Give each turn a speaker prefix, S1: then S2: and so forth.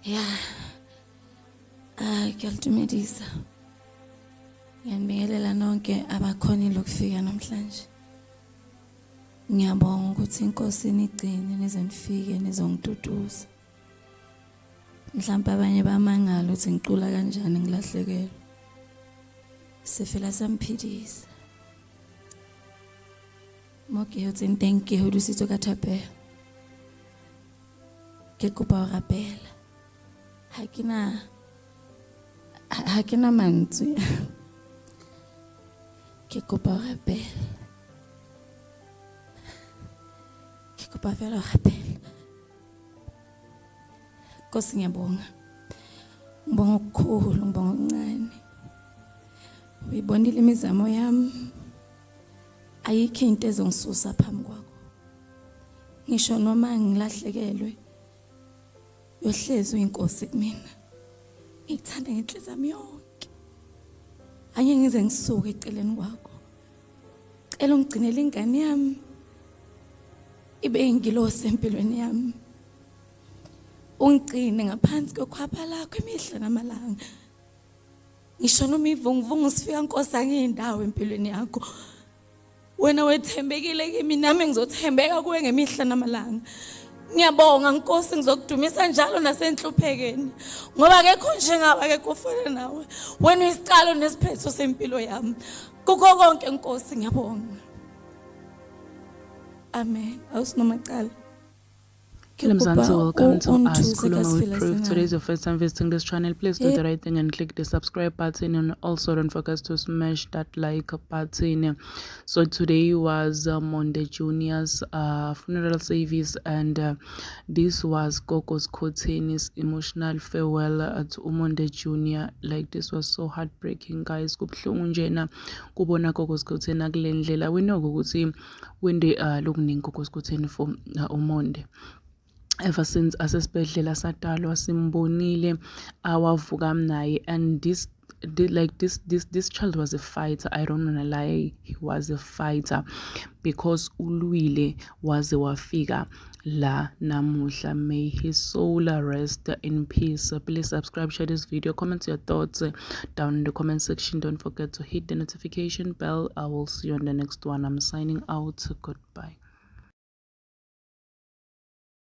S1: Ya, ngiyalidumedisa. Ngiyanibingelela nonke abakhonile ukufika namhlanje. Ngiyabonga ukuthi inkosi inigcine nize nifike nizongitutuza. Mhlawumbe abanye bamangala ukuthi ngicula kanjani ngilahlekelwe. Sefela samphilisa. Moke yo tsenteng ke ho dusitse ka thapelo. Ke kopa ho rapela. Ha kena mantswe. Ke kopa ho rapela. Ke kopa fela ho rapela. Nkosi ngiyabonga. Ngibonga okukhulu, ngibonga okuncane. Uyibonile imizamo yami. Ayikho into ezongisusa phambi kwakho. Ngisho noma ngilahlekelwe yohlezi uyinkosi kumina. Ngikuthanda ngenhliziyo yami yonke. Anye ngize ngisuke eceleni kwakho. Cela ungigcinele ingane yami. Ibe ingilosi empilweni yami. Ungigcine ngaphansi kokhwapha lakho imihla namalanga. Ngisho noma ivunguvungu sifika Nkosi angiyindawo empilweni yakho. Wena wethembekile kimi nami ngizothembeka kuwe ngemihla namalanga. Ngiyabonga Nkosi ngizokudumisa njalo nasenhluphekeni ngoba akekho njengawe akekho ufana nawe. Wena uyisicalo nesiphetho sempilo yami. Kukho konke Nkosi ngiyabonga. Amen. Awusinomacala.
S2: Mzansi, welcome to Ask Khuluma with Proof. Today is your first time visiting this channel. Please do the right thing and click the subscribe button, and also don't forget to smash that like button. So today was Monday Junior's funeral service, and this was Gogo Skhotheni's emotional farewell to Monday Junior. Like, this was so heartbreaking, guys. Kubhlungu njena kubona Gogo Skhotheni kule ndlela. We know ukuthi when they looking Gogo Skhotheni for Monday. Ever since asesibhedlela sadalwa simbonile awavuka naye, and this child was a fighter. I don't wanna lie, he was a fighter because ulwile waze wafika la namuhla. May his soul rest in peace. Please subscribe, share this video, comment your thoughts down in the comment section. Don't forget to hit the notification bell. I will see you on the next one. I'm signing out. Goodbye.